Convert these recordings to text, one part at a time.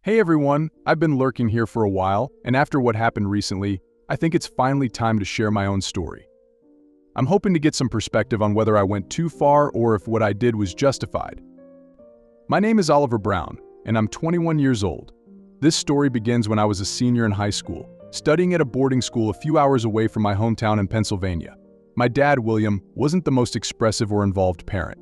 Hey everyone, I've been lurking here for a while, and after what happened recently, I think it's finally time to share my own story. I'm hoping to get some perspective on whether I went too far or if what I did was justified. My name is Oliver Brown, and I'm 21 years old. This story begins when I was a senior in high school, studying at a boarding school a few hours away from my hometown in Pennsylvania. My dad, William, wasn't the most expressive or involved parent.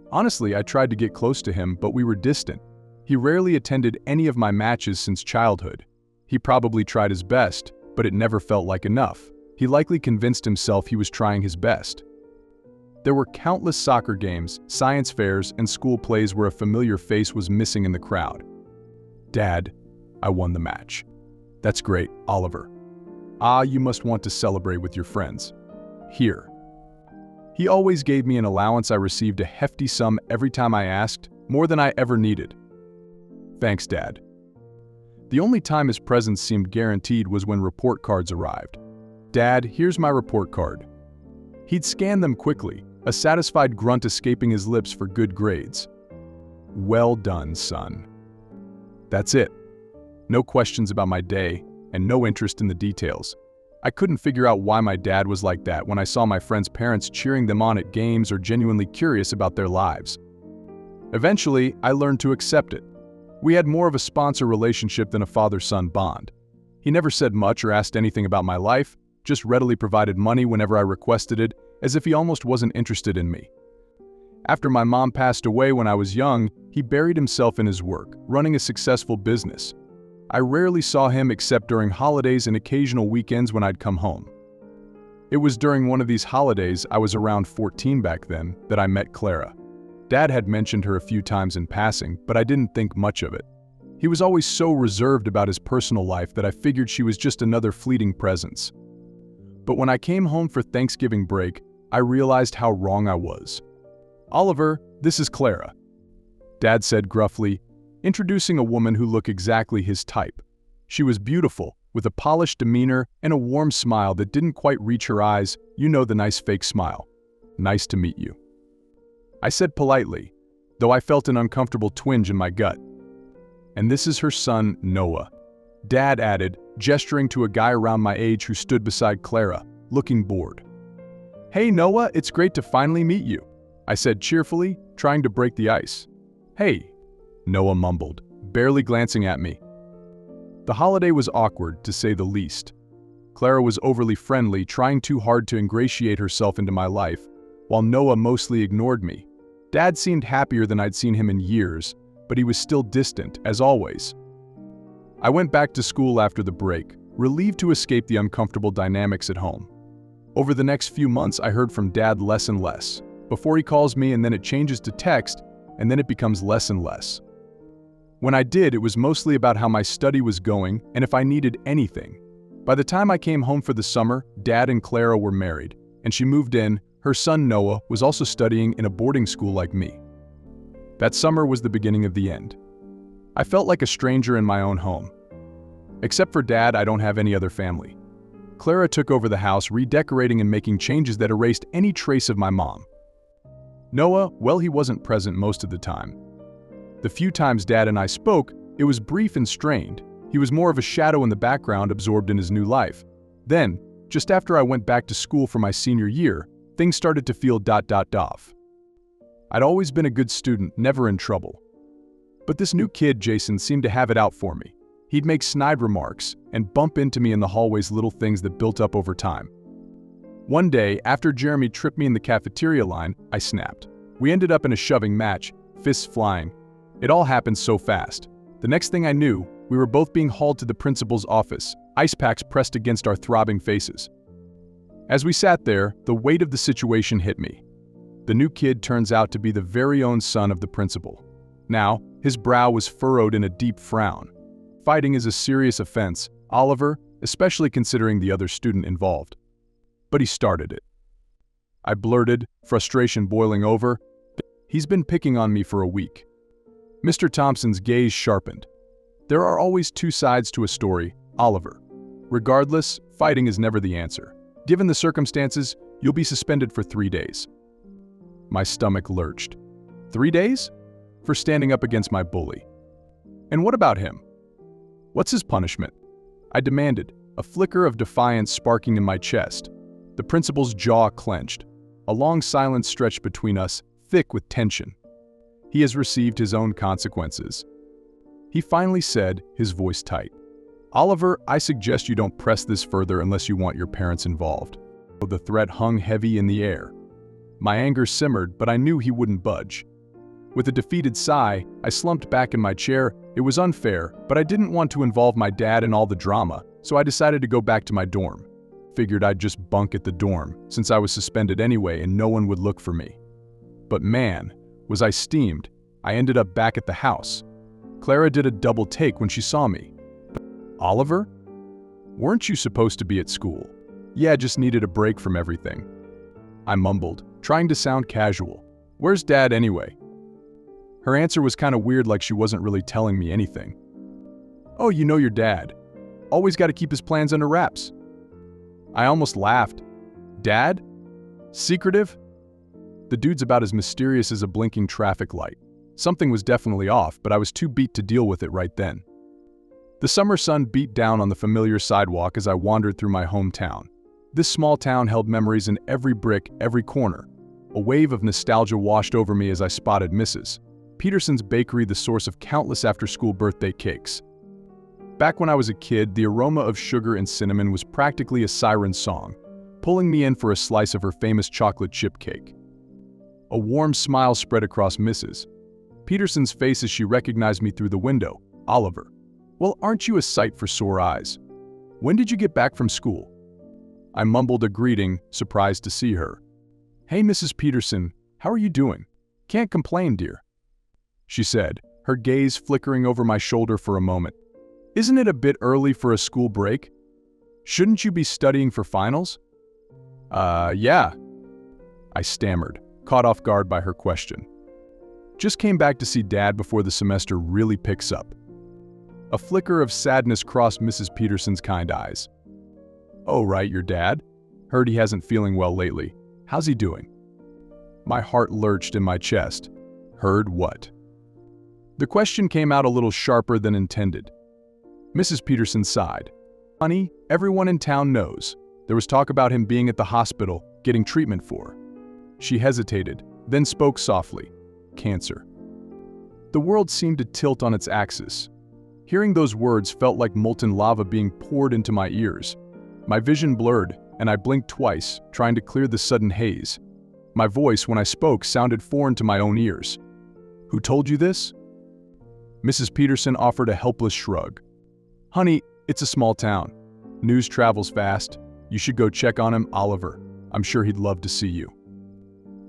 Honestly, I tried to get close to him, but we were distant. He rarely attended any of my matches since childhood. He probably tried his best, but it never felt like enough. He likely convinced himself he was trying his best. There were countless soccer games, science fairs, and school plays where a familiar face was missing in the crowd. "Dad, I won the match." "That's great, Oliver." "Ah, you must want to celebrate with your friends." "Here." He always gave me an allowance. I received a hefty sum every time I asked, more than I ever needed. "Thanks, Dad." The only time his presence seemed guaranteed was when report cards arrived. "Dad, here's my report card." He'd scan them quickly, a satisfied grunt escaping his lips for good grades. "Well done, son." That's it. No questions about my day, and no interest in the details. I couldn't figure out why my dad was like that when I saw my friends' parents cheering them on at games or genuinely curious about their lives. Eventually, I learned to accept it. We had more of a sponsor relationship than a father-son bond. He never said much or asked anything about my life, just readily provided money whenever I requested it, as if he almost wasn't interested in me. After my mom passed away when I was young, he buried himself in his work, running a successful business. I rarely saw him except during holidays and occasional weekends when I'd come home. It was during one of these holidays, I was around 14 back then, that I met Clara. Dad had mentioned her a few times in passing, but I didn't think much of it. He was always so reserved about his personal life that I figured she was just another fleeting presence. But when I came home for Thanksgiving break, I realized how wrong I was. "Oliver, this is Clara," Dad said gruffly, introducing a woman who looked exactly his type. She was beautiful, with a polished demeanor and a warm smile that didn't quite reach her eyes, you know, the nice fake smile. "Nice to meet you," I said politely, though I felt an uncomfortable twinge in my gut. "And this is her son, Noah," Dad added, gesturing to a guy around my age who stood beside Clara, looking bored. "Hey Noah, it's great to finally meet you," I said cheerfully, trying to break the ice. "Hey," Noah mumbled, barely glancing at me. The holiday was awkward, to say the least. Clara was overly friendly, trying too hard to ingratiate herself into my life, while Noah mostly ignored me. Dad seemed happier than I'd seen him in years, but he was still distant, as always. I went back to school after the break, relieved to escape the uncomfortable dynamics at home. Over the next few months, I heard from Dad less and less. Before he calls me, and then it changes to text, and then it becomes less and less. When I did, it was mostly about how my study was going and if I needed anything. By the time I came home for the summer, Dad and Clara were married, and she moved in. Her son Noah was also studying in a boarding school like me. That summer was the beginning of the end. I felt like a stranger in my own home. Except for Dad, I don't have any other family. Clara took over the house, redecorating and making changes that erased any trace of my mom. Noah, well, he wasn't present most of the time. The few times Dad and I spoke, it was brief and strained. He was more of a shadow in the background, absorbed in his new life. Then, just after I went back to school for my senior year, things started to feel off. I'd always been a good student, never in trouble. But this new kid, Jason, seemed to have it out for me. He'd make snide remarks and bump into me in the hallways, little things that built up over time. One day, after Jeremy tripped me in the cafeteria line, I snapped. We ended up in a shoving match, fists flying. It all happened so fast. The next thing I knew, we were both being hauled to the principal's office, ice packs pressed against our throbbing faces. As we sat there, the weight of the situation hit me. The new kid turns out to be the very own son of the principal. Now, his brow was furrowed in a deep frown. Fighting is a serious offense, Oliver, especially considering the other student involved. But he started it. I blurted, frustration boiling over. "He's been picking on me for a week." Mr. Thompson's gaze sharpened. "There are always two sides to a story, Oliver. Regardless, fighting is never the answer. Given the circumstances, you'll be suspended for 3 days." My stomach lurched. 3 days? For standing up against my bully. And what about him? What's his punishment? I demanded, a flicker of defiance sparking in my chest. The principal's jaw clenched. A long silence stretched between us, thick with tension. He has received his own consequences. He finally said, his voice tight. Oliver, I suggest you don't press this further unless you want your parents involved. The threat hung heavy in the air. My anger simmered, but I knew he wouldn't budge. With a defeated sigh, I slumped back in my chair. It was unfair, but I didn't want to involve my dad in all the drama, so I decided to go back to my dorm. Figured I'd just bunk at the dorm, since I was suspended anyway and no one would look for me. But man, was I steamed. I ended up back at the house. Clara did a double take when she saw me. Oliver? Weren't you supposed to be at school? Yeah, just needed a break from everything. I mumbled, trying to sound casual. Where's Dad anyway? Her answer was kind of weird, like she wasn't really telling me anything. Oh, you know your dad. Always got to keep his plans under wraps. I almost laughed. Dad? Secretive? The dude's about as mysterious as a blinking traffic light. Something was definitely off, but I was too beat to deal with it right then. The summer sun beat down on the familiar sidewalk as I wandered through my hometown. This small town held memories in every brick, every corner. A wave of nostalgia washed over me as I spotted Mrs. Peterson's bakery, the source of countless after-school birthday cakes. Back when I was a kid, the aroma of sugar and cinnamon was practically a siren song, pulling me in for a slice of her famous chocolate chip cake. A warm smile spread across Mrs. Peterson's face as she recognized me through the window. Oliver. Well, aren't you a sight for sore eyes? When did you get back from school? I mumbled a greeting, surprised to see her. Hey, Mrs. Peterson, how are you doing? Can't complain, dear. She said, her gaze flickering over my shoulder for a moment. Isn't it a bit early for a school break? Shouldn't you be studying for finals? Yeah. I stammered, caught off guard by her question. Just came back to see Dad before the semester really picks up. A flicker of sadness crossed Mrs. Peterson's kind eyes. Oh, right, your dad? Heard he hasn't feeling well lately. How's he doing? My heart lurched in my chest. Heard what? The question came out a little sharper than intended. Mrs. Peterson sighed. Honey, everyone in town knows. There was talk about him being at the hospital, getting treatment for. She hesitated, then spoke softly. Cancer. The world seemed to tilt on its axis. Hearing those words felt like molten lava being poured into my ears. My vision blurred, and I blinked twice, trying to clear the sudden haze. My voice, when I spoke, sounded foreign to my own ears. Who told you this? Mrs. Peterson offered a helpless shrug. Honey, it's a small town. News travels fast. You should go check on him, Oliver. I'm sure he'd love to see you.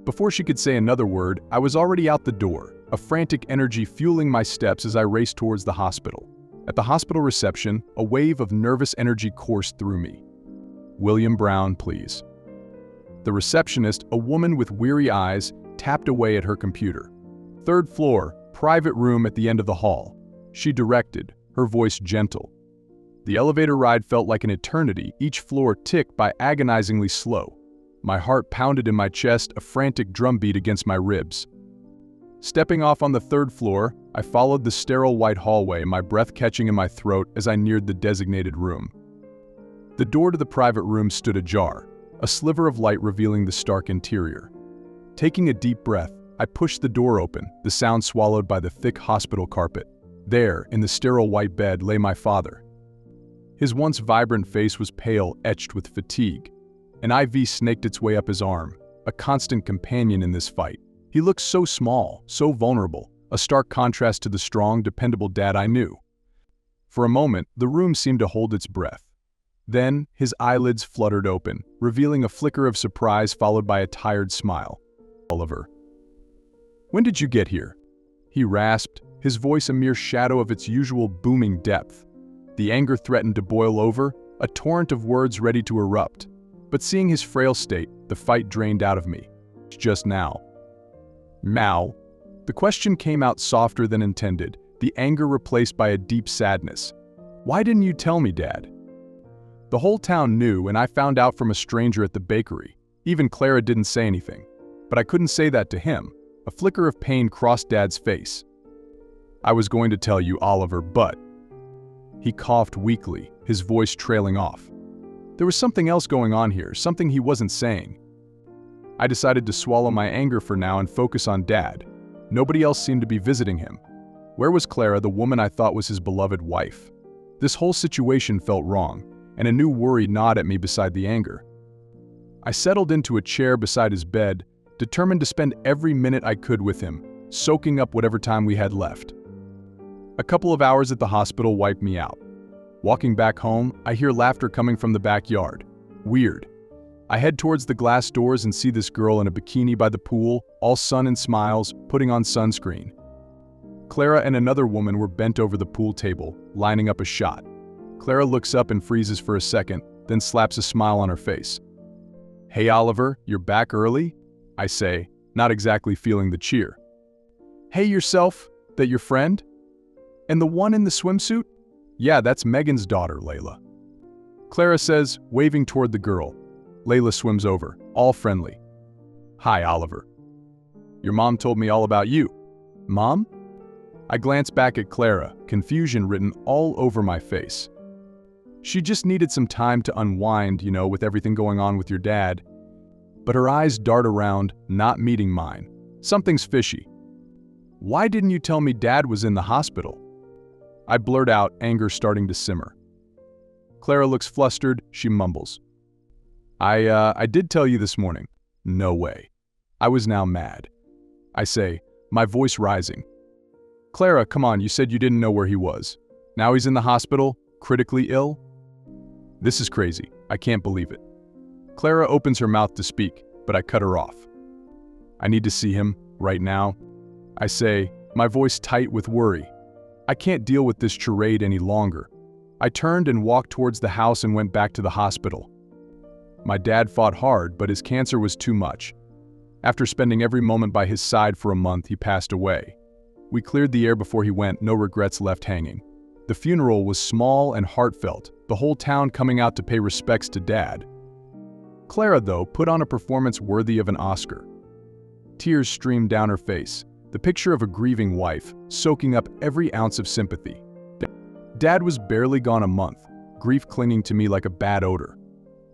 Before she could say another word, I was already out the door, a frantic energy fueling my steps as I raced towards the hospital. At the hospital reception, a wave of nervous energy coursed through me. William Brown, please. The receptionist, a woman with weary eyes, tapped away at her computer. Third floor, private room at the end of the hall. She directed, her voice gentle. The elevator ride felt like an eternity, each floor ticked by agonizingly slow. My heart pounded in my chest, a frantic drumbeat against my ribs. Stepping off on the third floor, I followed the sterile white hallway, my breath catching in my throat as I neared the designated room. The door to the private room stood ajar, a sliver of light revealing the stark interior. Taking a deep breath, I pushed the door open, the sound swallowed by the thick hospital carpet. There, in the sterile white bed, lay my father. His once vibrant face was pale, etched with fatigue. An IV snaked its way up his arm, a constant companion in this fight. He looked so small, so vulnerable, a stark contrast to the strong, dependable dad I knew. For a moment, the room seemed to hold its breath. Then, his eyelids fluttered open, revealing a flicker of surprise followed by a tired smile. Oliver. When did you get here? He rasped, his voice a mere shadow of its usual booming depth. The anger threatened to boil over, a torrent of words ready to erupt. But seeing his frail state, the fight drained out of me. Just now. Now. The question came out softer than intended, the anger replaced by a deep sadness. Why didn't you tell me, Dad? The whole town knew, and I found out from a stranger at the bakery. Even Clara didn't say anything. But I couldn't say that to him. A flicker of pain crossed Dad's face. I was going to tell you, Oliver, but... He coughed weakly, his voice trailing off. There was something else going on here, something he wasn't saying. I decided to swallow my anger for now and focus on Dad. Nobody else seemed to be visiting him. Where was Clara, the woman I thought was his beloved wife? This whole situation felt wrong, and a new worry gnawed at me beside the anger. I settled into a chair beside his bed, determined to spend every minute I could with him, soaking up whatever time we had left. A couple of hours at the hospital wiped me out. Walking back home, I hear laughter coming from the backyard. Weird. I head towards the glass doors and see this girl in a bikini by the pool, all sun and smiles, putting on sunscreen. Clara and another woman were bent over the pool table, lining up a shot. Clara looks up and freezes for a second, then slaps a smile on her face. "Hey Oliver, you're back early?" I say, not exactly feeling the cheer. "Hey yourself, that your friend? And the one in the swimsuit? Yeah, that's Megan's daughter, Layla." Clara says, waving toward the girl. Layla swims over, all friendly. "Hi, Oliver. Your mom told me all about you." "Mom?" I glance back at Clara, confusion written all over my face. She just needed some time to unwind, with everything going on with your dad. But her eyes dart around, not meeting mine. Something's fishy. "Why didn't you tell me Dad was in the hospital?" I blurt out, anger starting to simmer. Clara looks flustered, she mumbles. I did tell you this morning." "No way." I was now mad. I say, my voice rising. "Clara, come on, you said you didn't know where he was. Now he's in the hospital, critically ill?" This is crazy. I can't believe it. Clara opens her mouth to speak, but I cut her off. "I need to see him, right now." I say, my voice tight with worry. I can't deal with this charade any longer. I turned and walked towards the house and went back to the hospital. My dad fought hard, but his cancer was too much. After spending every moment by his side for a month, he passed away. We cleared the air before he went, no regrets left hanging. The funeral was small and heartfelt, the whole town coming out to pay respects to Dad. Clara, though, put on a performance worthy of an Oscar. Tears streamed down her face, the picture of a grieving wife, soaking up every ounce of sympathy. Dad was barely gone a month, grief clinging to me like a bad odor.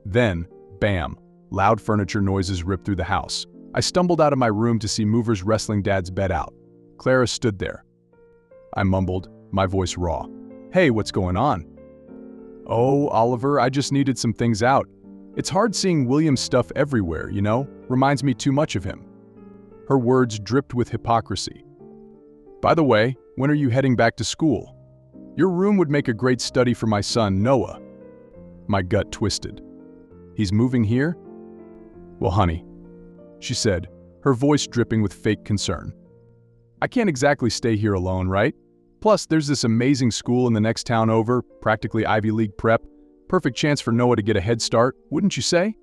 Then, bam, loud furniture noises ripped through the house. I stumbled out of my room to see movers wrestling Dad's bed out. Clara stood there. I mumbled, my voice raw. "Hey, what's going on?" "Oh, Oliver, I just needed some things out. It's hard seeing William's stuff everywhere, reminds me too much of him." Her words dripped with hypocrisy. "By the way, when are you heading back to school? Your room would make a great study for my son, Noah." My gut twisted. "He's moving here?" "Well, honey," she said, her voice dripping with fake concern. "I can't exactly stay here alone, right? Plus, there's this amazing school in the next town over, practically Ivy League prep. Perfect chance for Noah to get a head start, wouldn't you say?"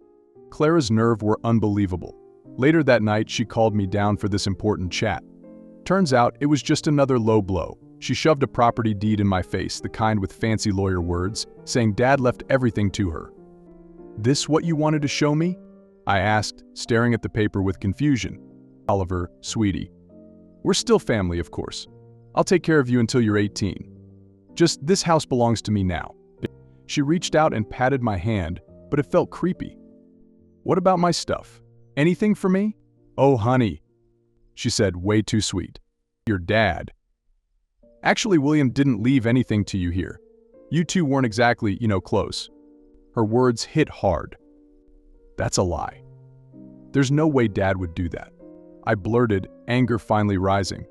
Clara's nerve were unbelievable. Later that night, she called me down for this important chat. Turns out, it was just another low blow. She shoved a property deed in my face, the kind with fancy lawyer words, saying Dad left everything to her. "This what you wanted to show me?" I asked, staring at the paper with confusion. "Oliver, sweetie. We're still family, of course. I'll take care of you until you're 18. Just this house belongs to me now." She reached out and patted my hand, but it felt creepy. "What about my stuff? Anything for me?" "Oh, honey," she said, way too sweet. "Your dad. Actually, William didn't leave anything to you here. You two weren't exactly, close." Her words hit hard. "That's a lie. There's no way Dad would do that." I blurted, anger finally rising.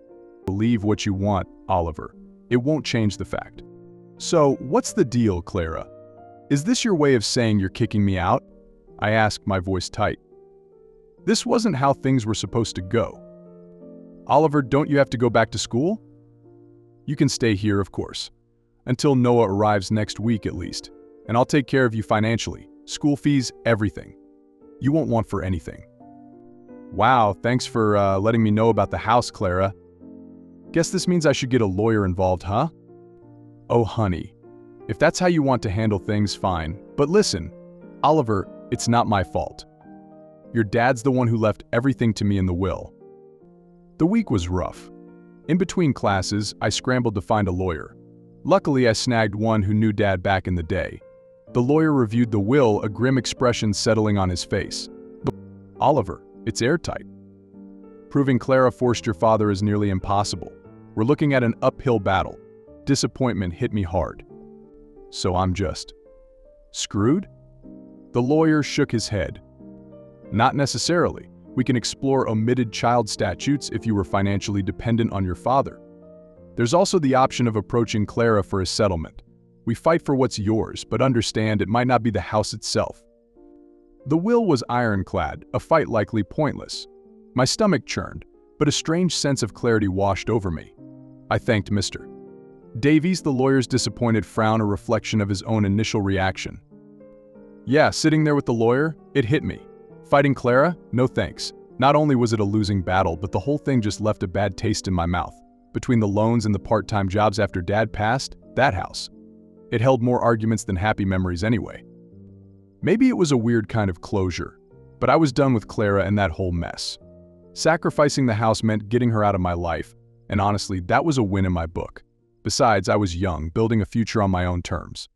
"Believe what you want, Oliver. It won't change the fact." "So, what's the deal, Clara? Is this your way of saying you're kicking me out?" I asked, my voice tight. This wasn't how things were supposed to go. "Oliver, don't you have to go back to school?" "You can stay here, of course. Until Noah arrives next week at least. And I'll take care of you financially. School fees, everything. You won't want for anything." "Wow, thanks for letting me know about the house, Clara. Guess this means I should get a lawyer involved, huh?" "Oh, honey. If that's how you want to handle things, fine. But listen, Oliver, it's not my fault. Your dad's the one who left everything to me in the will." The week was rough. In between classes, I scrambled to find a lawyer. Luckily, I snagged one who knew Dad back in the day. The lawyer reviewed the will, a grim expression settling on his face. "Oliver, it's airtight. Proving Clara forced your father is nearly impossible. We're looking at an uphill battle." Disappointment hit me hard. "So I'm just screwed?" The lawyer shook his head. "Not necessarily. We can explore omitted child statutes if you were financially dependent on your father. There's also the option of approaching Clara for a settlement. We fight for what's yours, but understand it might not be the house itself." The will was ironclad, a fight likely pointless. My stomach churned, but a strange sense of clarity washed over me. I thanked Mr. Davies, the lawyer's disappointed frown a reflection of his own initial reaction. Yeah, sitting there with the lawyer, it hit me. Fighting Clara? No thanks. Not only was it a losing battle, but the whole thing just left a bad taste in my mouth. Between the loans and the part-time jobs after Dad passed, that house. It held more arguments than happy memories anyway. Maybe it was a weird kind of closure, but I was done with Clara and that whole mess. Sacrificing the house meant getting her out of my life, and honestly, that was a win in my book. Besides, I was young, building a future on my own terms.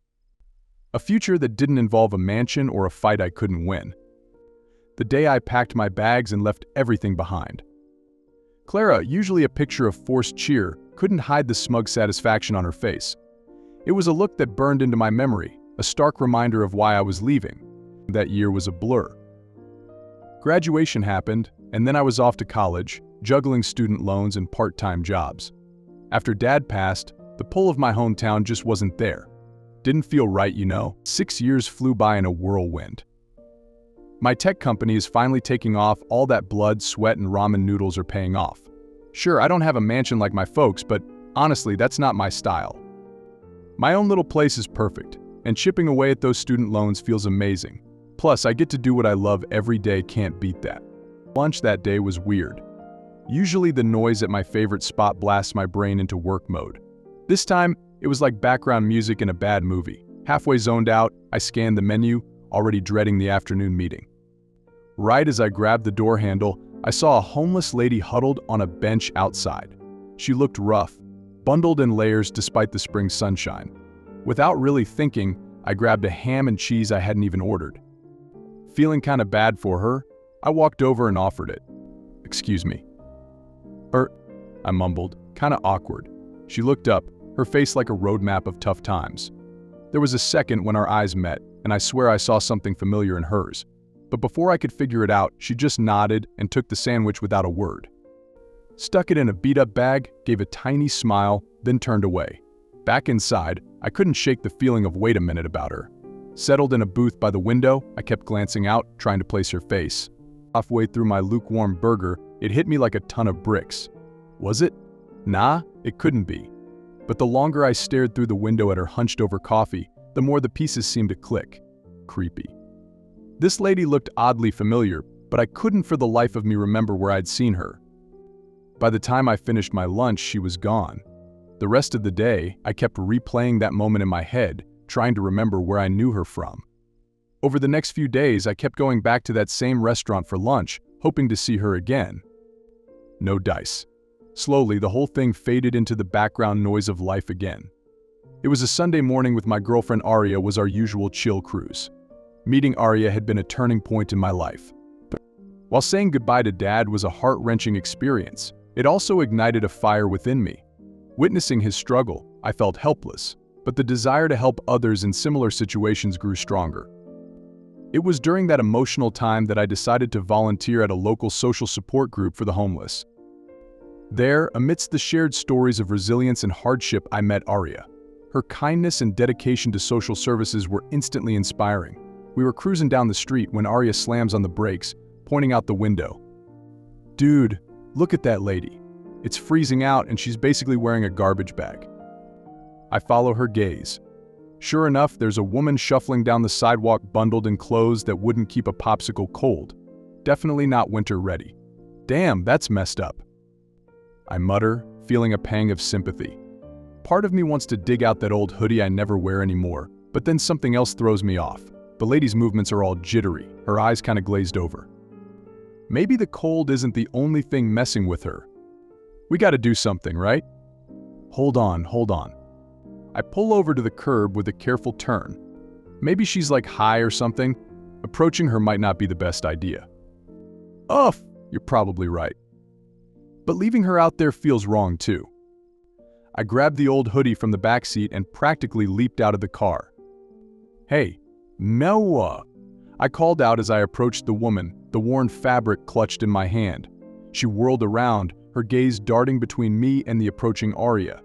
A future that didn't involve a mansion or a fight I couldn't win. The day I packed my bags and left everything behind. Clara, usually a picture of forced cheer, couldn't hide the smug satisfaction on her face. It was a look that burned into my memory, a stark reminder of why I was leaving. That year was a blur. Graduation happened, and then I was off to college, juggling student loans and part-time jobs. After Dad passed, the pull of my hometown just wasn't there. Didn't feel right, you know. 6 years flew by in a whirlwind. My tech company is finally taking off. All that blood, sweat, and ramen noodles are paying off. Sure, I don't have a mansion like my folks, but honestly, that's not my style. My own little place is perfect, and chipping away at those student loans feels amazing. Plus, I get to do what I love every day. Can't beat that. Lunch that day was weird. Usually the noise at my favorite spot blasts my brain into work mode. This time, it was like background music in a bad movie. Halfway zoned out, I scanned the menu, already dreading the afternoon meeting. Right as I grabbed the door handle, I saw a homeless lady huddled on a bench outside. She looked rough, bundled in layers despite the spring sunshine. Without really thinking, I grabbed a ham and cheese I hadn't even ordered. Feeling kinda bad for her, I walked over and offered it. "Excuse me." I mumbled, kinda awkward. She looked up, her face like a roadmap of tough times. There was a second when our eyes met, and I swear I saw something familiar in hers. But before I could figure it out, she just nodded and took the sandwich without a word. Stuck it in a beat-up bag, gave a tiny smile, then turned away. Back inside, I couldn't shake the feeling of wait a minute about her. Settled in a booth by the window, I kept glancing out, trying to place her face. Halfway through my lukewarm burger, it hit me like a ton of bricks. Was it? Nah, it couldn't be. But the longer I stared through the window at her hunched-over coffee, the more the pieces seemed to click. Creepy. This lady looked oddly familiar, but I couldn't for the life of me remember where I'd seen her. By the time I finished my lunch, she was gone. The rest of the day, I kept replaying that moment in my head, trying to remember where I knew her from. Over the next few days, I kept going back to that same restaurant for lunch, hoping to see her again. No dice. Slowly, the whole thing faded into the background noise of life again. It was a Sunday morning with my girlfriend Aria was our usual chill cruise. Meeting Aria had been a turning point in my life. While saying goodbye to Dad was a heart-wrenching experience, it also ignited a fire within me. Witnessing his struggle, I felt helpless, but the desire to help others in similar situations grew stronger. It was during that emotional time that I decided to volunteer at a local social support group for the homeless. There, amidst the shared stories of resilience and hardship, I met Aria. Her kindness and dedication to social services were instantly inspiring. We were cruising down the street when Aria slams on the brakes, pointing out the window. "Dude, look at that lady. It's freezing out and she's basically wearing a garbage bag." I follow her gaze. Sure enough, there's a woman shuffling down the sidewalk bundled in clothes that wouldn't keep a popsicle cold. Definitely not winter ready. Damn, that's messed up. I mutter, feeling a pang of sympathy. Part of me wants to dig out that old hoodie I never wear anymore, but then something else throws me off. The lady's movements are all jittery, her eyes kinda glazed over. Maybe the cold isn't the only thing messing with her. We gotta do something, right? Hold on, hold on. I pull over to the curb with a careful turn. Maybe she's like high or something. Approaching her might not be the best idea. Uff, you're probably right. But leaving her out there feels wrong too. I grabbed the old hoodie from the back seat and practically leaped out of the car. Hey, Noah! I called out as I approached the woman, the worn fabric clutched in my hand. She whirled around, her gaze darting between me and the approaching Arya.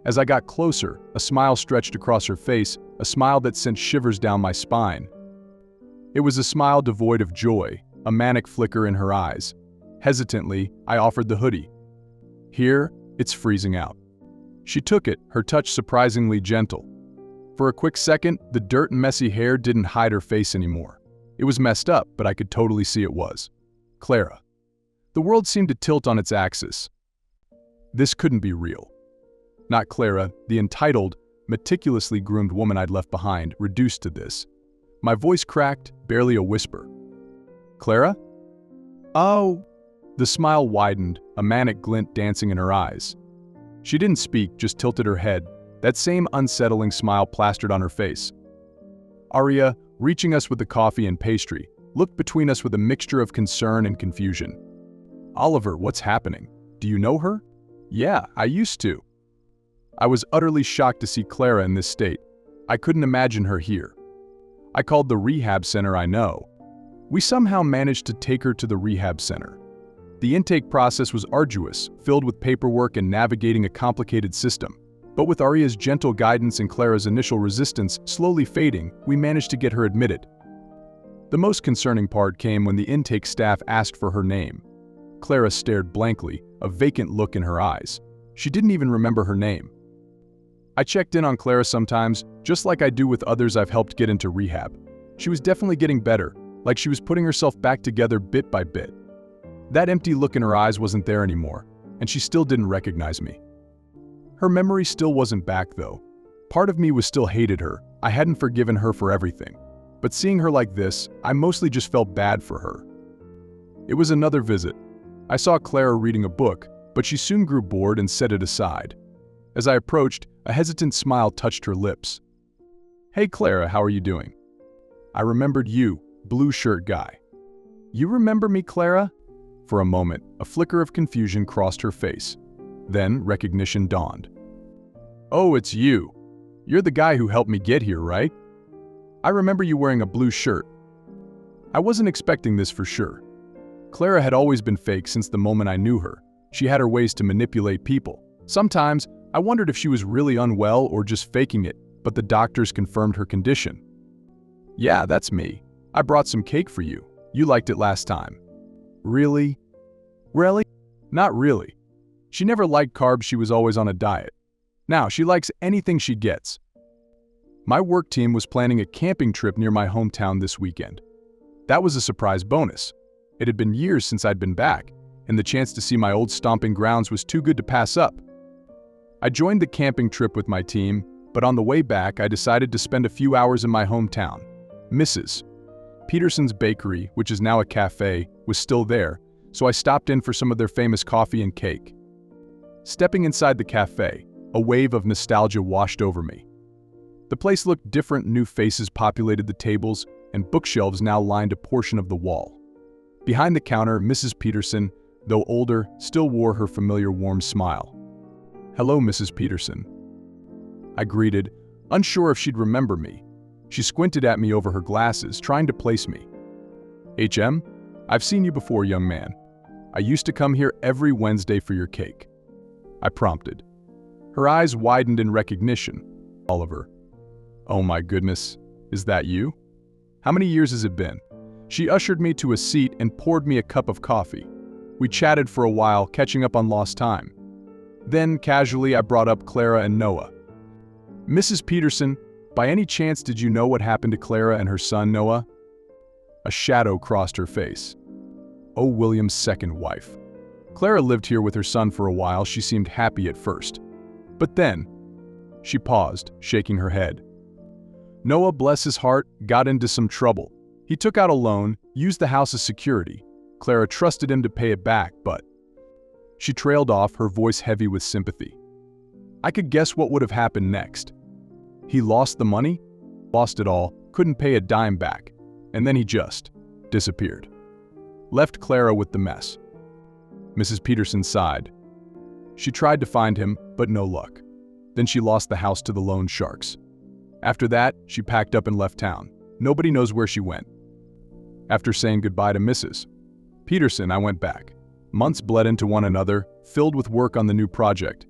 As I got closer, a smile stretched across her face, a smile that sent shivers down my spine. It was a smile devoid of joy, a manic flicker in her eyes. Hesitantly, I offered the hoodie. Here, it's freezing out. She took it, her touch surprisingly gentle. For a quick second, the dirt and messy hair didn't hide her face anymore. It was messed up, but I could totally see it was. Clara. The world seemed to tilt on its axis. This couldn't be real. Not Clara, the entitled, meticulously groomed woman I'd left behind, reduced to this. My voice cracked, barely a whisper. Clara? Oh. The smile widened, a manic glint dancing in her eyes. She didn't speak, just tilted her head, that same unsettling smile plastered on her face. Arya, reaching us with the coffee and pastry, looked between us with a mixture of concern and confusion. Oliver, what's happening? Do you know her? Yeah, I used to. I was utterly shocked to see Clara in this state. I couldn't imagine her here. I called the rehab center I know. We somehow managed to take her to the rehab center. The intake process was arduous, filled with paperwork and navigating a complicated system. But with Arya's gentle guidance and Clara's initial resistance slowly fading, we managed to get her admitted. The most concerning part came when the intake staff asked for her name. Clara stared blankly, a vacant look in her eyes. She didn't even remember her name. I checked in on Clara sometimes, just like I do with others I've helped get into rehab. She was definitely getting better, like she was putting herself back together bit by bit. That empty look in her eyes wasn't there anymore, and she still didn't recognize me. Her memory still wasn't back though. Part of me was still hated her. I hadn't forgiven her for everything. But seeing her like this, I mostly just felt bad for her. It was another visit. I saw Clara reading a book, but she soon grew bored and set it aside. As I approached, a hesitant smile touched her lips. Hey Clara, how are you doing? I remembered you, blue shirt guy. You remember me, Clara? For a moment, a flicker of confusion crossed her face. Then recognition dawned. Oh, it's you. You're the guy who helped me get here, right? I remember you wearing a blue shirt. I wasn't expecting this for sure. Clara had always been fake since the moment I knew her. She had her ways to manipulate people. Sometimes, I wondered if she was really unwell or just faking it, but the doctors confirmed her condition. Yeah, that's me. I brought some cake for you. You liked it last time. Really? Really? Not really. She never liked carbs, she was always on a diet. Now, she likes anything she gets. My work team was planning a camping trip near my hometown this weekend. That was a surprise bonus. It had been years since I'd been back, and the chance to see my old stomping grounds was too good to pass up. I joined the camping trip with my team, but on the way back I decided to spend a few hours in my hometown. Mrs. Peterson's Bakery, which is now a cafe, was still there, so I stopped in for some of their famous coffee and cake. Stepping inside the cafe, a wave of nostalgia washed over me. The place looked different, new faces populated the tables, and bookshelves now lined a portion of the wall. Behind the counter, Mrs. Peterson, though older, still wore her familiar warm smile. Hello, Mrs. Peterson. I greeted, unsure if she'd remember me. She squinted at me over her glasses, trying to place me. HM, I've seen you before, young man. I used to come here every Wednesday for your cake. I prompted. Her eyes widened in recognition. Oliver. Oh my goodness, is that you? How many years has it been? She ushered me to a seat and poured me a cup of coffee. We chatted for a while, catching up on lost time. Then, casually, I brought up Clara and Noah. Mrs. Peterson, by any chance did you know what happened to Clara and her son, Noah? A shadow crossed her face. Oh, William's second wife. Clara lived here with her son for a while. She seemed happy at first. But then, she paused, shaking her head. Noah, bless his heart, got into some trouble. He took out a loan, used the house as security. Clara trusted him to pay it back, but She trailed off, her voice heavy with sympathy. I could guess what would have happened next. He lost the money, lost it all, couldn't pay a dime back, and then he just disappeared. Left Clara with the mess. Mrs. Peterson sighed. She tried to find him, but no luck. Then she lost the house to the loan sharks. After that, she packed up and left town. Nobody knows where she went. After saying goodbye to Mrs. Peterson, I went back. Months bled into one another, filled with work on the new project.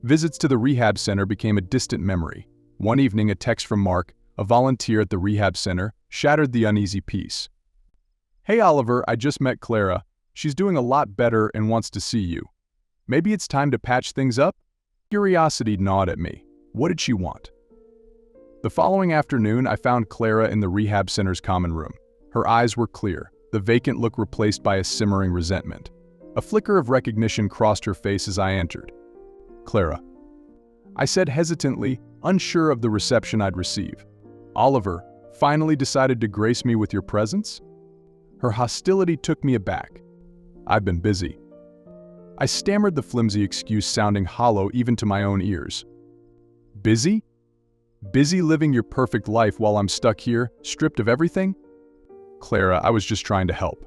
Visits to the rehab center became a distant memory. One evening, a text from Mark, a volunteer at the rehab center, shattered the uneasy peace. Hey Oliver, I just met Clara. She's doing a lot better and wants to see you. Maybe it's time to patch things up? Curiosity gnawed at me. What did she want? The following afternoon, I found Clara in the rehab center's common room. Her eyes were clear, the vacant look replaced by a simmering resentment. A flicker of recognition crossed her face as I entered. Clara. I said hesitantly, unsure of the reception I'd receive. Oliver, finally decided to grace me with your presence? Her hostility took me aback. I've been busy. I stammered, the flimsy excuse sounding hollow even to my own ears. Busy? Busy living your perfect life while I'm stuck here, stripped of everything? Clara, I was just trying to help.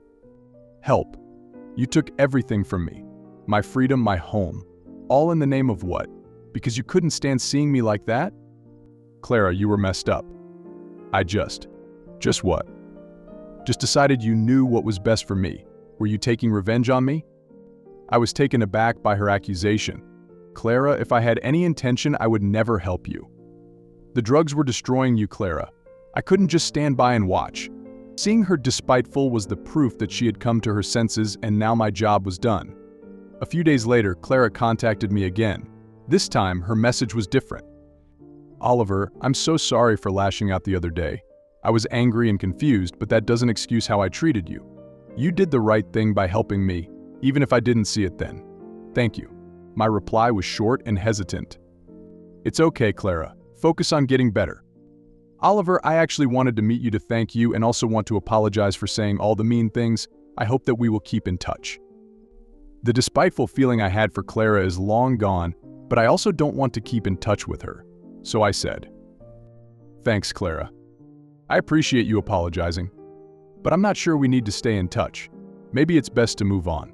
Help. You took everything from me. My freedom, my home. All in the name of what? Because you couldn't stand seeing me like that? Clara, you were messed up. Just what? Just decided you knew what was best for me. Were you taking revenge on me? I was taken aback by her accusation. Clara, if I had any intention, I would never help you. The drugs were destroying you, Clara. I couldn't just stand by and watch. Seeing her despiteful was the proof that she had come to her senses, and now my job was done. A few days later, Clara contacted me again. This time, her message was different. Oliver, I'm so sorry for lashing out the other day. I was angry and confused, but that doesn't excuse how I treated you. You did the right thing by helping me, even if I didn't see it then. Thank you. My reply was short and hesitant. It's okay, Clara. Focus on getting better. Oliver, I actually wanted to meet you to thank you and also want to apologize for saying all the mean things. I hope that we will keep in touch. The despiteful feeling I had for Clara is long gone, but I also don't want to keep in touch with her. So I said, thanks, Clara. I appreciate you apologizing, but I'm not sure we need to stay in touch. Maybe it's best to move on.